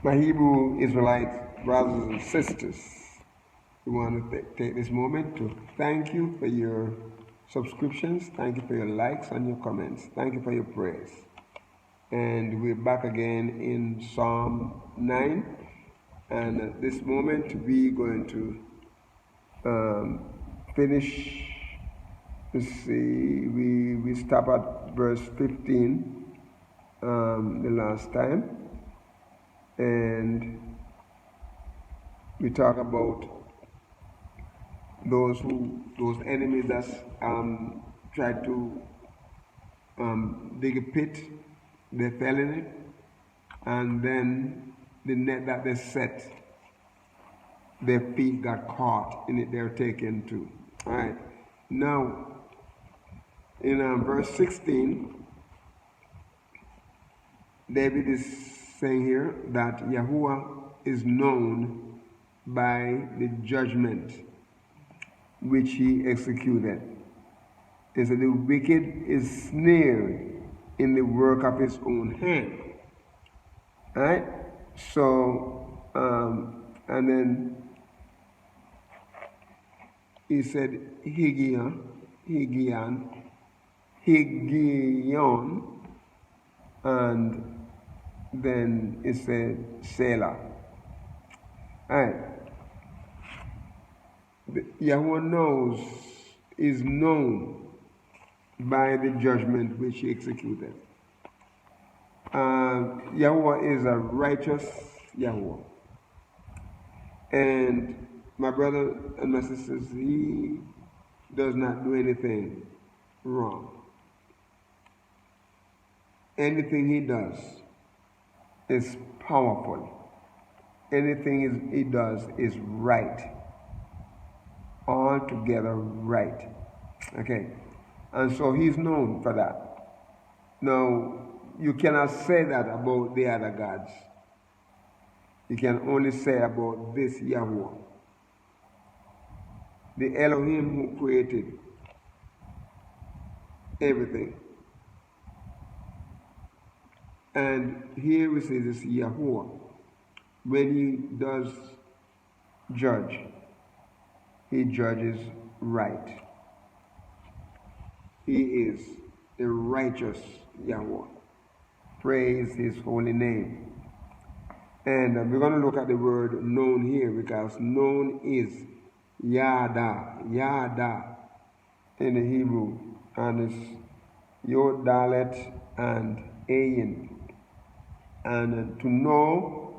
My Hebrew Israelite brothers and sisters, we want to take this moment to thank you for your subscriptions, thank you for your likes and your comments, thank you for your prayers. And we're back again in Psalm 9, and at this moment we're going to finish. Let's see, we stop at verse 15 the last time, and we talk about those enemies that try to dig a pit, they fell in it, and then the net that they set, their feet got caught in it, they're taken too. All right. Now, in verse 16, David is saying here that Yahuwah is known by the judgment which he executed. He said the wicked is snared in the work of his own hand. Right? So, and then he said Higion, and then it said Selah. Alright. Yahuwah is known by the judgment which he executed. Yahuwah is a righteous Yahuwah. And my brother and my sisters, he does not do anything wrong. Anything he does is powerful. Anything he does is right. Altogether right. Okay. And so he's known for that. Now, you cannot say that about the other gods. You can only say about this Yahuwah. The Elohim who created everything. And here we see this Yahuwah. When he does judge, he judges right. He is a righteous Yahuwah. Praise his holy name. And we're going to look at the word known here, because known is Yada in the Hebrew. And it's Yod, Dalet, and Ayin. And to know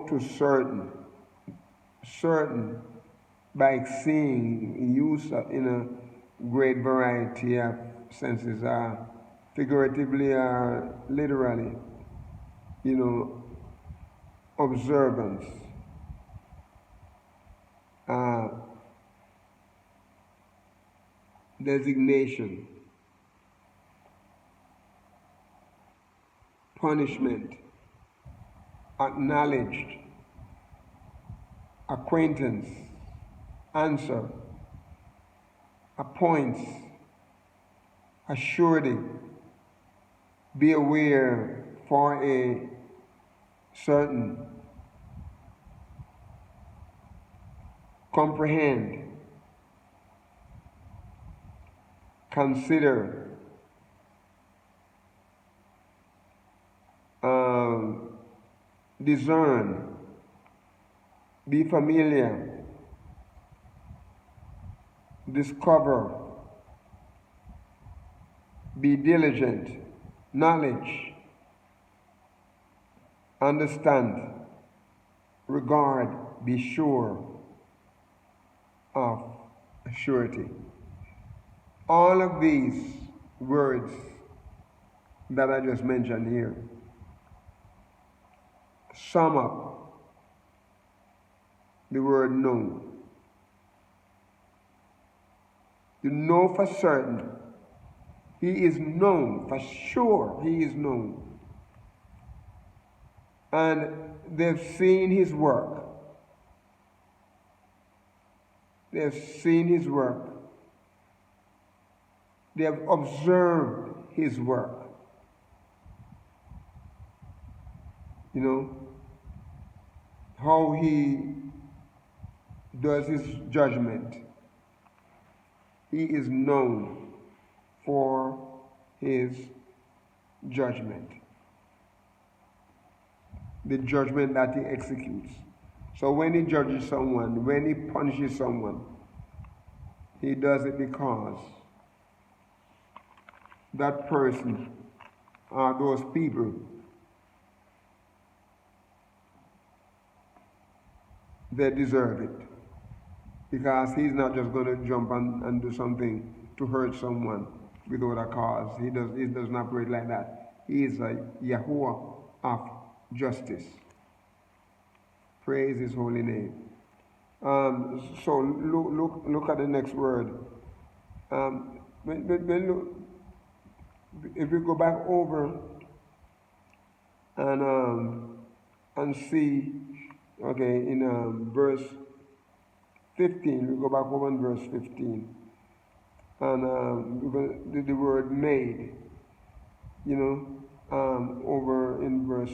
to certain by seeing, used in a great variety of senses, figuratively or literally, observance, designation, punishment, acknowledged, acquaintance, answer, appoints, assurity, be aware for a certain, comprehend, consider, discern, be familiar, discover, be diligent, knowledge, understand, regard, be sure of surety. All of these words that I just mentioned here sum up the word known. You know for certain. He is known, for sure he is known. And they've seen his work. They've seen his work. They have observed his work. you know, how he does his judgment. He is known for his judgment, the judgment that he executes. So when he judges someone, when he punishes someone, he does it because that person or those people, they deserve it. Because he's not just going to jump and do something to hurt someone without a cause. He doesn't operate like that. He is a Yahuwah of justice. Praise his holy name. So look at the next word. If we go back over and see, okay, in verse 15, we go back over in verse 15, and the word made, over in verse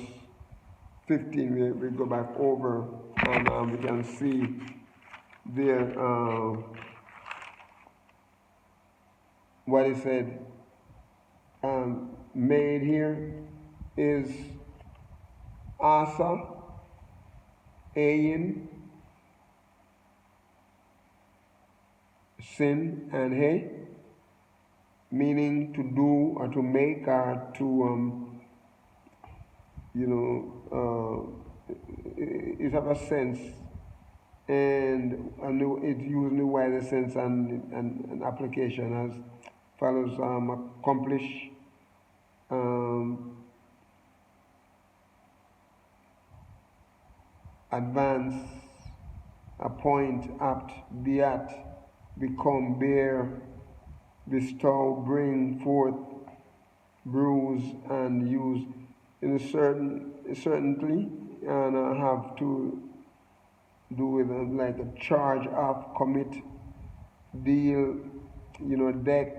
15, we go back over, and we can see there what it said. Made here is Asa, Ayin, Sin, and He, meaning to do or to make or to, it have a sense, and it used in a wider sense and application as follows: accomplish, advance, appoint, apt, be at, become, bear, bestow, bring forth, bruise, and use in certainly, and have to do with like a charge of, commit, deal, deck,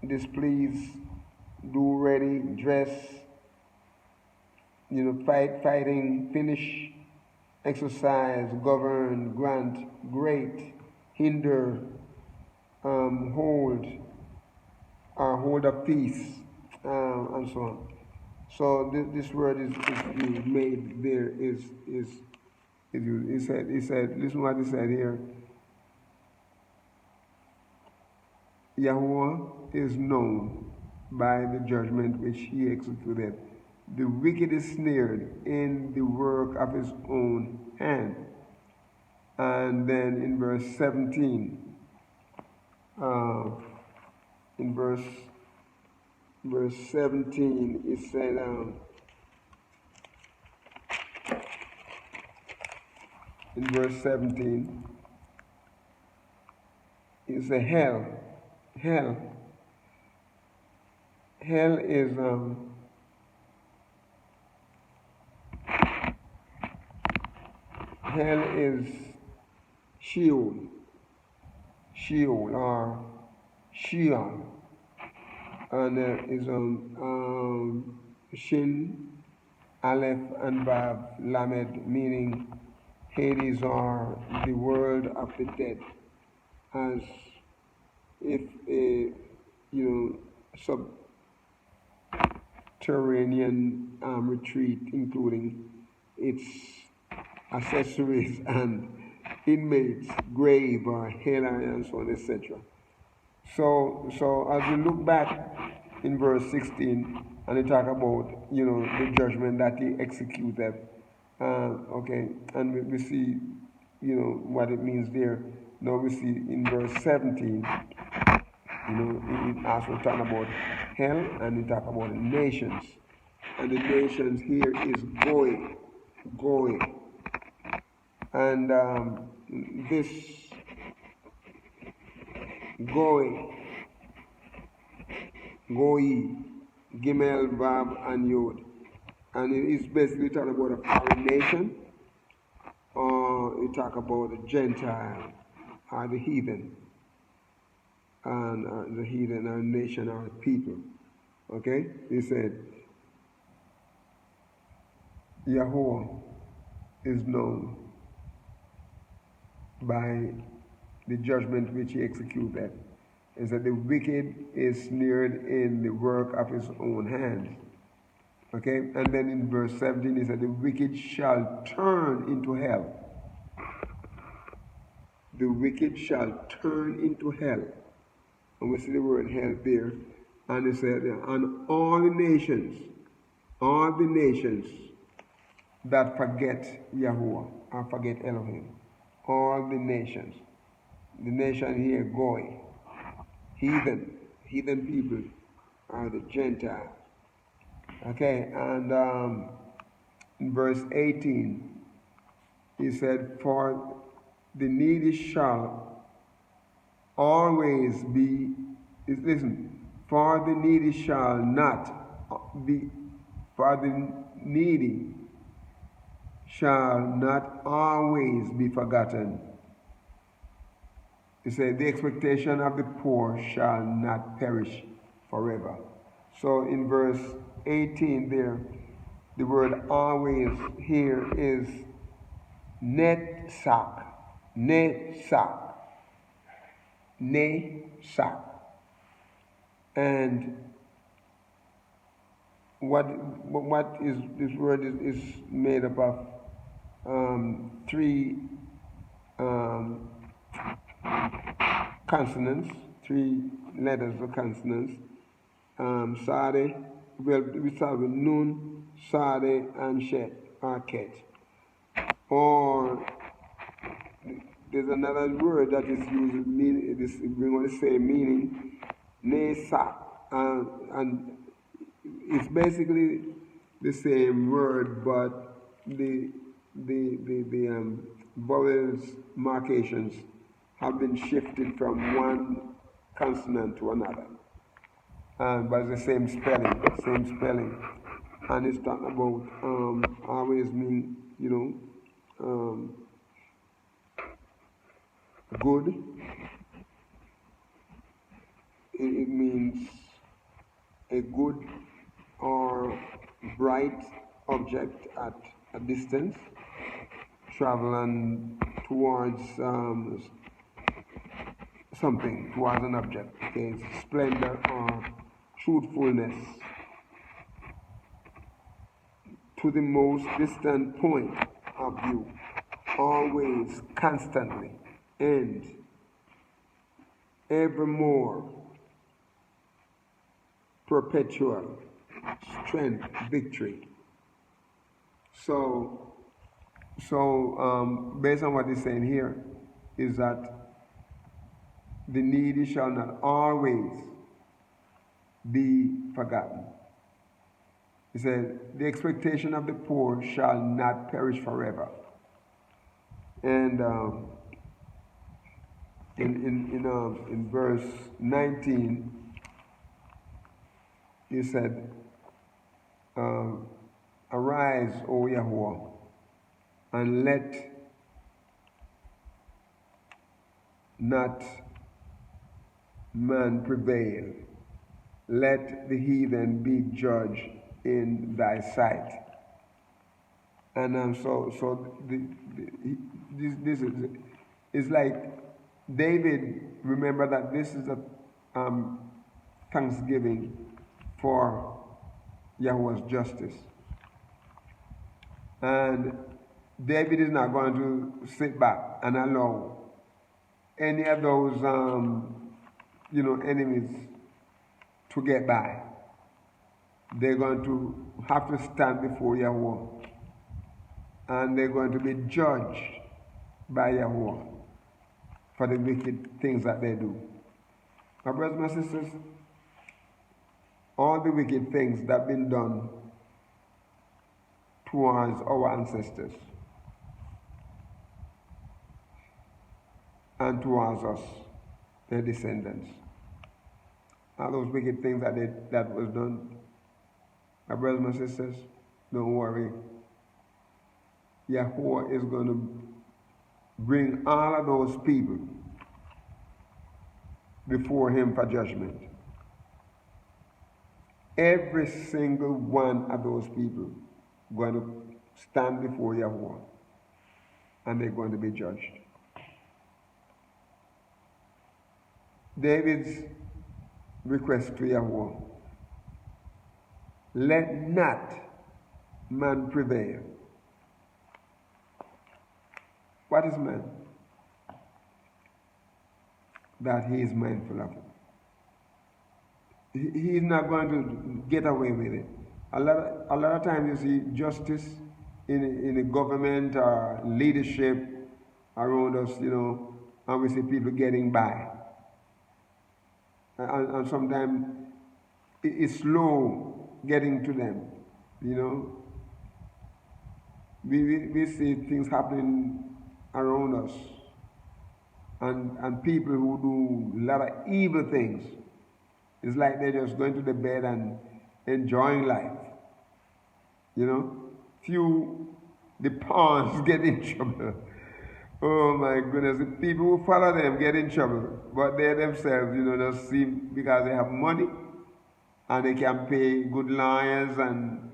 displease, do, ready, dress, fighting, finish, exercise, govern, grant, great, hinder, hold a peace, and so on. So this word is made there is used. He said, listen what he said here. Yahuwah is known by the judgment which he executed. The wicked is snared in the work of his own hand. And then in verse 17, in verse 17, it said, in verse 17, it said, hell is shew or shew, and is shin, aleph, and bab, lamed, meaning Hades or the world of the dead, as if a subterranean retreat, including its accessories and inmates, grave or hell, and so on, etc. So as we look back in verse 16, and they talk about the judgment that he executed, okay, and we see what it means there. Now we see in verse 17, it also talk about hell, and it talk about the nations, and the nations here is Goy, and this Goy, Gimel, Vav, and Yod, and it is basically talking about a foreign nation, or it talk about a Gentile, or the heathen, and the heathen, or nation, or people. Okay, he said, Yahuwah is known by the judgment which he executed. It said the wicked is snared in the work of his own hands. Okay, and then in verse 17 he said the wicked shall turn into hell. The wicked shall turn into hell. And we see the word hell there. And it said, and all the nations that forget Yahuwah or forget Elohim, all the nations. The nation here, Goy, heathen people are the Gentiles. Okay, and in verse 18, he said, for the needy shall always be, listen, for the needy shall not be, for the needy shall not always be forgotten. He said, the expectation of the poor shall not perish forever. So in verse 18 there, the word always here is netzach. And what is this word is made up of three consonants, three letters of consonants. Sade, well, we start with Nun, Sade, and Shet, or Ket. Or there's another word that is used, we're going to say meaning, Nesa, and it's basically the same word, but the vowels markations have been shifted from one consonant to another. But it's the same spelling. And it's talking about always mean, good. It means a good or bright object at a distance, traveling towards something, towards an object. Okay, splendor or truthfulness. To the most distant point of view, always, constantly, and evermore, perpetual, strength, victory. So based on what he's saying here, is that the needy shall not always be forgotten. He said, the expectation of the poor shall not perish forever. And in verse 19, he said, arise, O Yahuwah, and let not man prevail. Let the heathen be judged in thy sight. And this is like David. Remember that this is a thanksgiving for Yahuah's justice, and David is not going to sit back and allow any of those enemies to get by. They're going to have to stand before Yahuwah, and they're going to be judged by Yahuwah for the wicked things that they do. My brothers and sisters, all the wicked things that have been done towards our ancestors and towards us, their descendants, all those wicked things that was done, my brothers and sisters, don't worry. Yahuwah is going to bring all of those people before him for judgment. Every single one of those people going to stand before Yahuwah, and they're going to be judged. David's request to Yahuwah, let not man prevail. What is man? That he is mindful of it. He is not going to get away with it. A lot of times you see justice in the government or leadership around us, and we see people getting by. And sometimes it's slow getting to them, We see things happening around us. And people who do a lot of evil things, it's like they're just going to the bed and enjoying life. Few, the pawns get in trouble. Oh my goodness, the people who follow them get in trouble. But they themselves, just seem, because they have money and they can pay good lawyers and,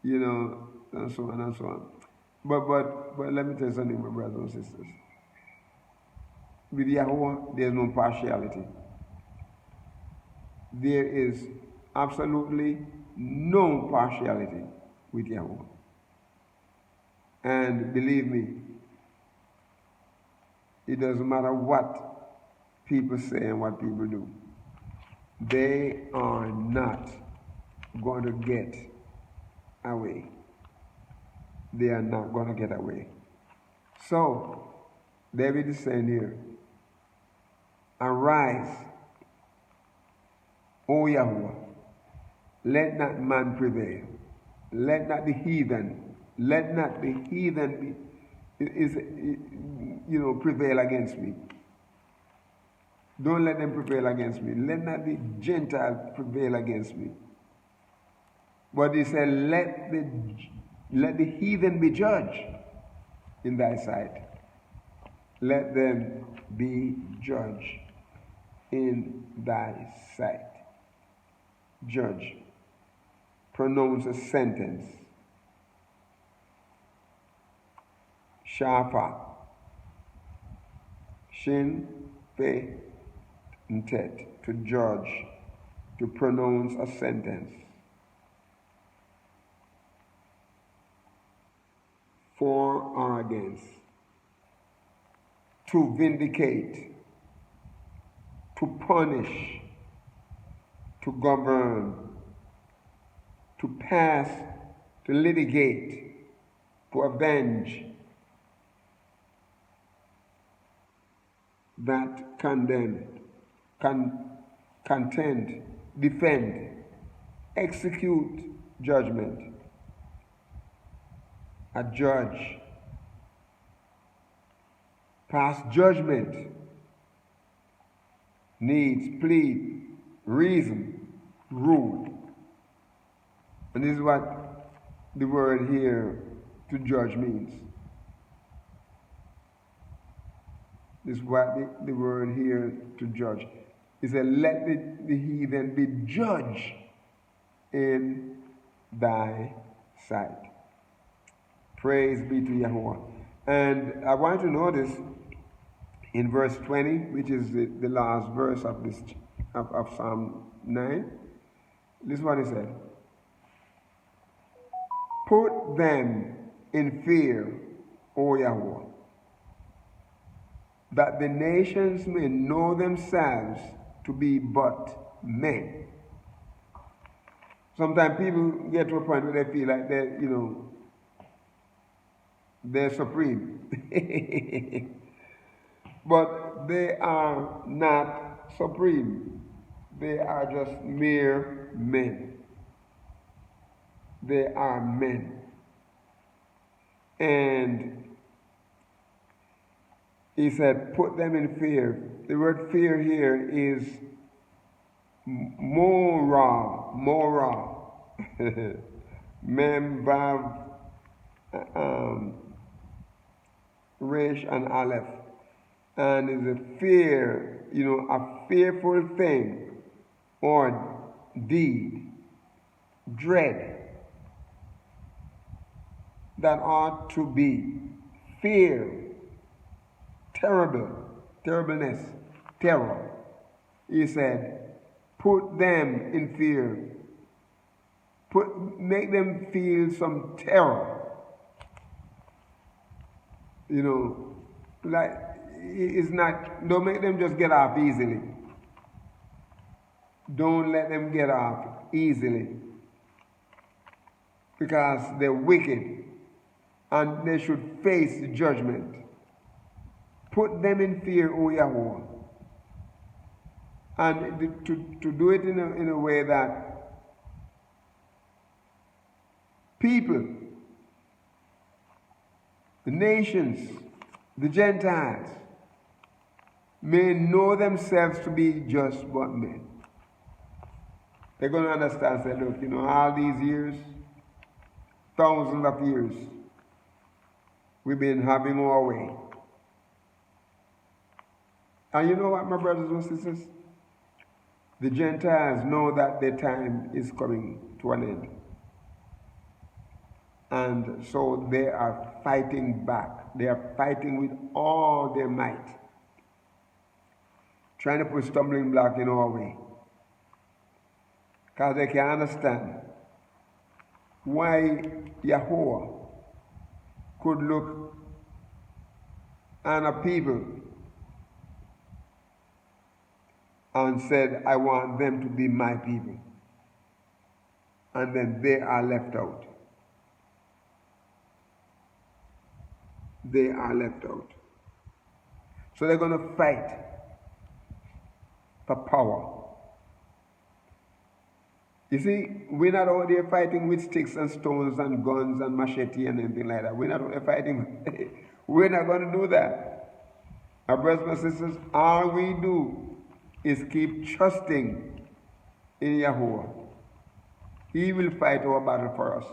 and so on and so on. But let me tell you something, my brothers and sisters. With Yahuwah, there's no partiality. There is absolutely no partiality with Yahuwah. And believe me, it doesn't matter what people say and what people do. They are not going to get away. They are not going to get away. So, David is saying here, arise, O Yahuwah, let not man prevail. Let not the heathen prevail against me. Don't let them prevail against me. Let not the Gentiles prevail against me. But he said, let the heathen be judged in thy sight. Let them be judged in thy sight. Judge. Pronounce a sentence. Shafa. Shin, Fe, and Tet. To judge. To pronounce a sentence. For or against. To vindicate. To punish. To govern. To pass. To litigate. To avenge. That condemn. Contend. Defend. Execute judgment. A judge. Pass judgment. Needs, plead, reason, rule. And this is what the word here to judge means. This is what the word here to judge. It said, let the heathen be judged in thy sight. Praise be to Yahuwah. And I want you to notice in verse 20, which is the last verse of this of Psalm 9, this is what he said. Put them in fear, O Yahuwah, that the nations may know themselves to be but men. Sometimes people get to a point where they feel like they're supreme. But they are not supreme. They are just mere men. They are men. And he said, put them in fear. The word fear here is mora. Mem, vav, resh, and aleph. And is a fear, a fearful thing or deed, dread. that ought to be fear, terribleness, terror. He said, put them in fear. Make them feel some terror. You know, like it's not, don't make them just get off easily. Don't let them get off easily. Because they're wicked and they should face judgment. Put them in fear, O Yahuwah. And to do it in a way that people, the nations, the Gentiles, may know themselves to be just but men. They're going to understand, say, look, you know, all these years, thousands of years, we've been having our way. And you know what, my brothers and sisters? The Gentiles know that their time is coming to an end. And so they are fighting back. They are fighting with all their might, trying to put stumbling block in our way. Because they can understand why Yahuwah could look on a people and said, I want them to be my people. And then they are left out. They are left out. So they're going to fight for power. You see, we're not out there fighting with sticks and stones and guns and machete and anything like that. We're not fighting. We're not going to do that. Our brothers and sisters, all we do is keep trusting in Yahuwah. He will fight our battle for us.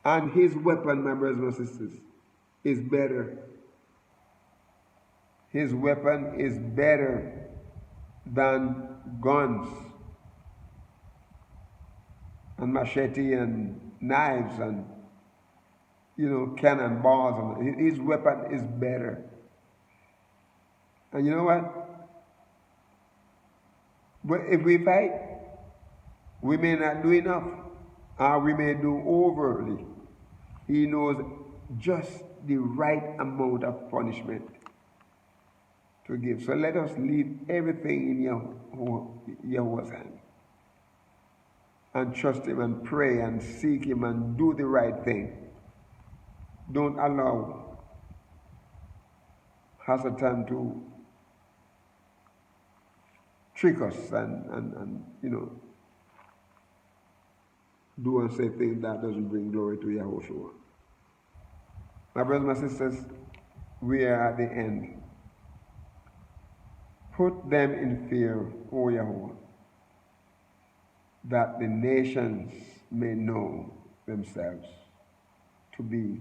And his weapon, my brothers and sisters, is better. His weapon is better than guns and machete and knives and, you know, cannonballs. And his weapon is better. And you know what? But if we fight, we may not do enough, or we may do overly. He knows just the right amount of punishment to give. So let us leave everything in Yahuwah's hand and trust him and pray and seek him and do the right thing. Don't allow Hasatan to trick us and you know, do and say things that doesn't bring glory to Yahushua. My brothers and sisters, we are at the end. Put them in fear, O Yahuwah, that the nations may know themselves to be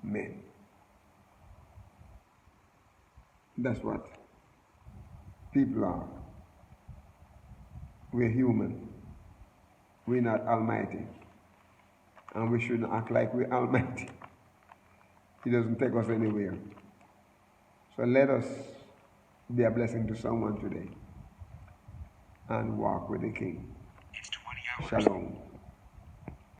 men. That's what people are. We're human. We're not almighty. And we shouldn't act like we're almighty. He doesn't take us anywhere. So let us be a blessing to someone today and walk with the King. Shalom.